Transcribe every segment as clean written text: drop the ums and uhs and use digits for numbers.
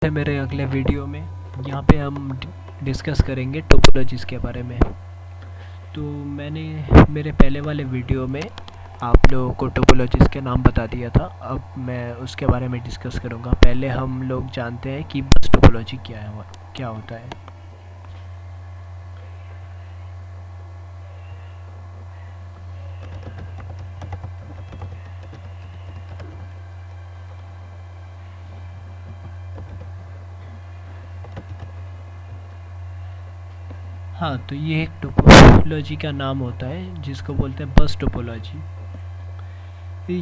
है मेरे अगले वीडियो में। यहाँ पे हम डिस्कस करेंगे टोपोलॉजीज़ के बारे में। तो मैंने मेरे पहले वाले वीडियो में आप लोगों को टोपोलॉजीज़ के नाम बता दिया था। अब मैं उसके बारे में डिस्कस करूँगा। पहले हम लोग जानते हैं कि बस टोपोलॉजी क्या है, क्या होता है। हाँ, तो ये एक टोपोलॉजी का नाम होता है जिसको बोलते हैं बस टोपोलॉजी।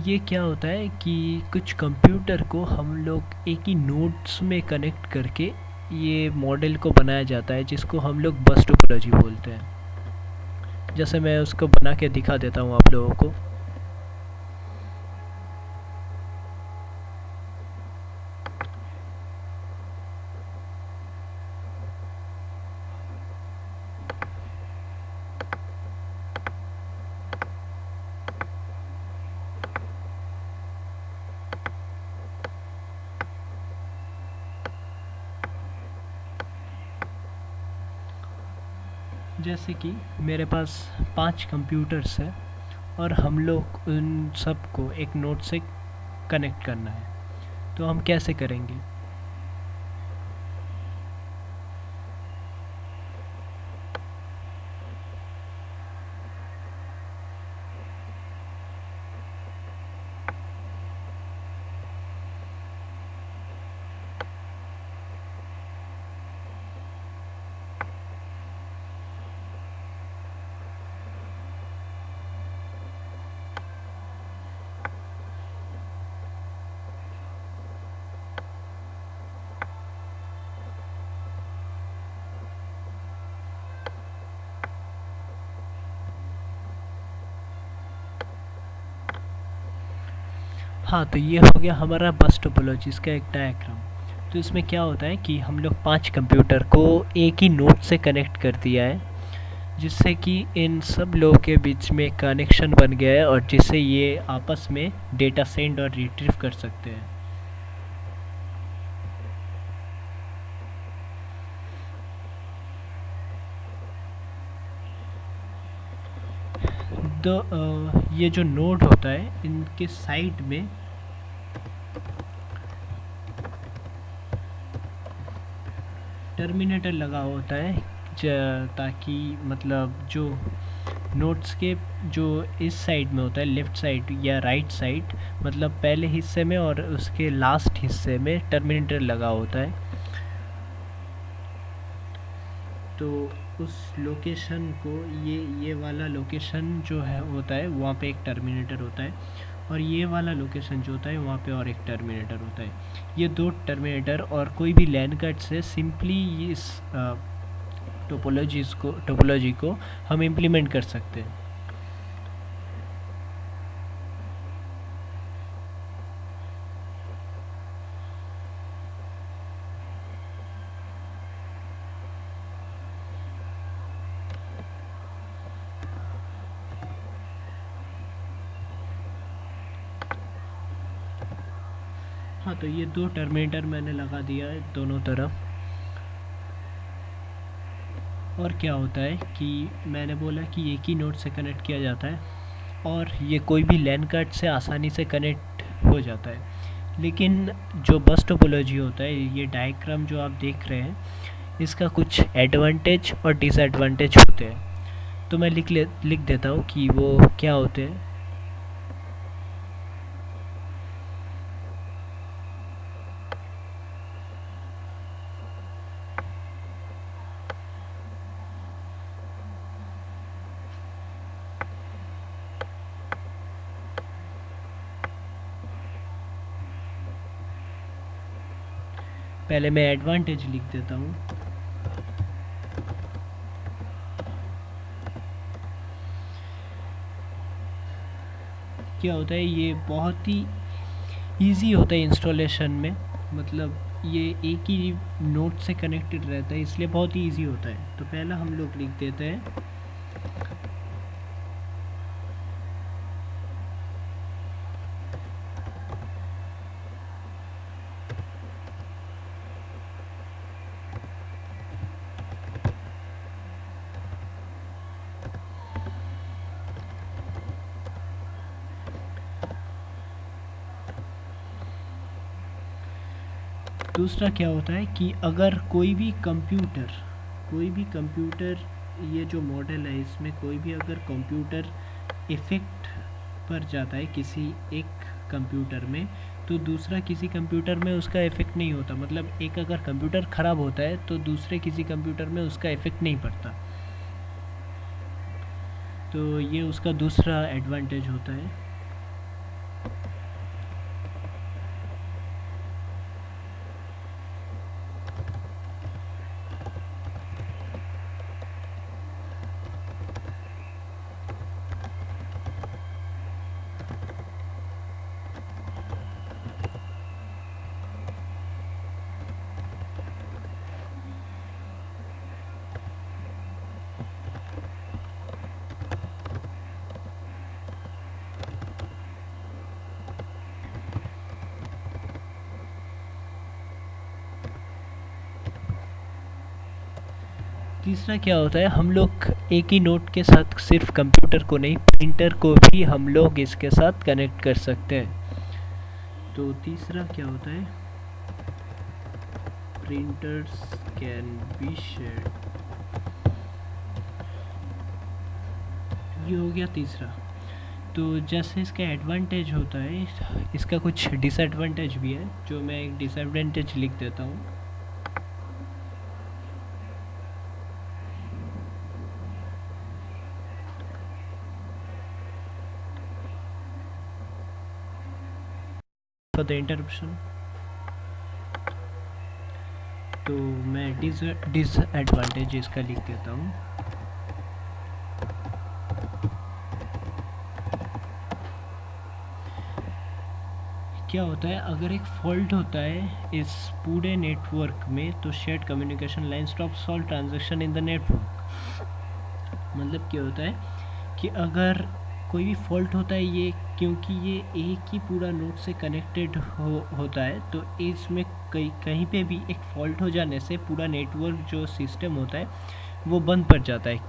ये क्या होता है कि कुछ कंप्यूटर को हम लोग एक ही नोड्स में कनेक्ट करके ये मॉडल को बनाया जाता है, जिसको हम लोग बस टोपोलॉजी बोलते हैं। जैसे मैं उसको बना के दिखा देता हूँ आप लोगों को। जैसे कि मेरे पास 5 कंप्यूटर्स हैं और हम लोग उन सब को एक नोड से कनेक्ट करना है। तो हम कैसे करेंगे? हाँ, तो ये हो गया हमारा बस टोपोलॉजीज़ का एक डायग्राम। तो इसमें क्या होता है कि हम लोग 5 कंप्यूटर को एक ही नोड से कनेक्ट कर दिया है, जिससे कि इन सब लोगों के बीच में कनेक्शन बन गया है और जिससे ये आपस में डेटा सेंड और रिट्रीव कर सकते हैं। तो ये जो नोड होता है इनके साइड में टर्मिनेटर लगा होता है, ताकि मतलब जो नोट्स के जो इस साइड में होता है, लेफ़्ट साइड या राइट साइड, मतलब पहले हिस्से में और उसके लास्ट हिस्से में टर्मिनेटर लगा होता है। तो उस लोकेशन को ये वाला लोकेशन जो है होता है, वहाँ पे एक टर्मिनेटर होता है, और ये वाला लोकेशन जो होता है वहाँ पे और एक टर्मिनेटर होता है। ये दो टर्मिनेटर और कोई भी लैन कार्ड से सिंपली इस टोपोलॉजी को हम इम्प्लीमेंट कर सकते हैं। हाँ, तो ये दो टर्मिनेटर मैंने लगा दिया है दोनों तरफ। और क्या होता है कि मैंने बोला कि एक ही नोड से कनेक्ट किया जाता है और ये कोई भी लैन कार्ड से आसानी से कनेक्ट हो जाता है। लेकिन जो बस टोपोलॉजी होता है, ये डायग्राम जो आप देख रहे हैं, इसका कुछ एडवांटेज और डिसएडवांटेज होते हैं। तो मैं लिख देता हूँ कि वो क्या होते हैं। पहले मैं एडवांटेज लिख देता हूँ। क्या होता है, ये बहुत ही ईजी होता है इंस्टॉलेशन में। मतलब ये एक ही नोड से कनेक्टेड रहता है, इसलिए बहुत ही ईजी होता है। तो पहला हम लोग लिख देते हैं दूसरा क्या होता है कि अगर कोई भी कंप्यूटर ये जो मॉडल है इसमें कोई भी अगर कंप्यूटर इफ़ेक्ट पर जाता है किसी एक कंप्यूटर में, तो दूसरा किसी कंप्यूटर में उसका इफ़ेक्ट नहीं होता। मतलब एक अगर कंप्यूटर ख़राब होता है तो दूसरे किसी कंप्यूटर में उसका इफ़ेक्ट नहीं पड़ता। तो ये उसका दूसरा एडवांटेज होता है। तीसरा क्या होता है, हम लोग एक ही नोट के साथ सिर्फ कंप्यूटर को नहीं, प्रिंटर को भी हम लोग इसके साथ कनेक्ट कर सकते हैं। तो तीसरा क्या होता है, प्रिंटर्स कैन बी शेयर्ड। ये हो गया तीसरा। तो जैसे इसका एडवांटेज होता है, इसका कुछ डिसएडवांटेज भी है, जो मैं एक डिसएडवांटेज लिख देता हूँ। फॉर द इंटरप्शन, तो मैं डिसएडवांटेज इसका लिख देता हूँ। क्या होता है, अगर एक फॉल्ट होता है इस पूरे नेटवर्क में, तो shared communication line stops all transaction in the network. मतलब क्या होता है कि अगर कोई भी फॉल्ट होता है, ये क्योंकि ये एक ही पूरा नोड से कनेक्टेड होता है, तो इसमें कहीं पे भी एक फॉल्ट हो जाने से पूरा नेटवर्क जो सिस्टम होता है वो बंद पड़ जाता है।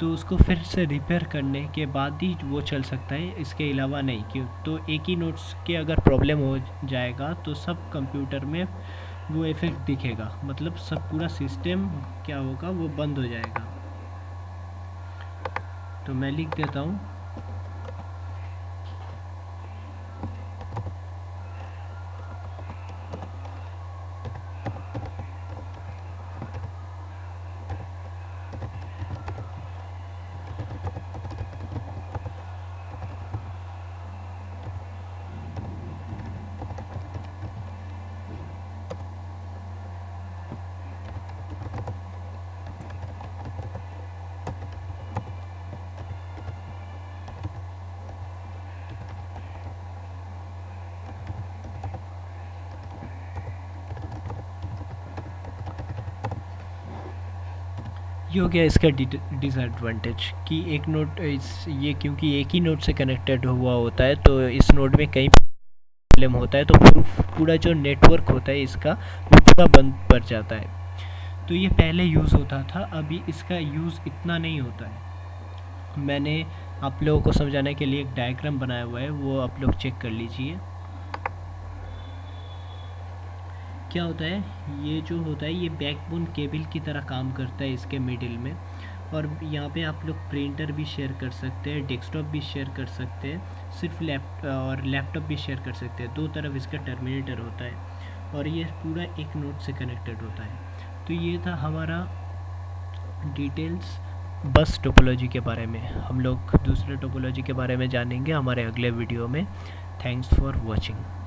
तो उसको फिर से रिपेयर करने के बाद ही वो चल सकता है, इसके अलावा नहीं। क्यों, तो एक ही नोट्स के अगर प्रॉब्लम हो जाएगा तो सब कंप्यूटर में वो इफेक्ट दिखेगा, मतलब सब पूरा सिस्टम क्या होगा, वो बंद हो जाएगा। तो मैं लिख देता हूँ, ये हो गया इसका डिसएडवांटेज कि एक नोड ये क्योंकि एक ही नोड से कनेक्टेड हुआ होता है, तो इस नोड में कहीं प्रॉब्लम होता है तो पूरा जो नेटवर्क होता है इसका वो पूरा बंद पड़ जाता है। तो ये पहले यूज़ होता था, अभी इसका यूज़ इतना नहीं होता है। मैंने आप लोगों को समझाने के लिए एक डायग्राम बनाया हुआ है, वो आप लोग चेक कर लीजिए। क्या होता है, ये जो होता है ये बैकबोन केबल की तरह काम करता है इसके मिडिल में, और यहाँ पे आप लोग प्रिंटर भी शेयर कर सकते हैं, डेस्कटॉप भी शेयर कर सकते हैं, सिर्फ लैपटॉप भी शेयर कर सकते हैं। दो तरफ इसका टर्मिनेटर होता है और ये पूरा एक नोड से कनेक्टेड होता है। तो ये था हमारा डिटेल्स बस टोपोलॉजी के बारे में। हम लोग दूसरे टोपोलॉजी के बारे में जानेंगे हमारे अगले वीडियो में। Thanks for watching.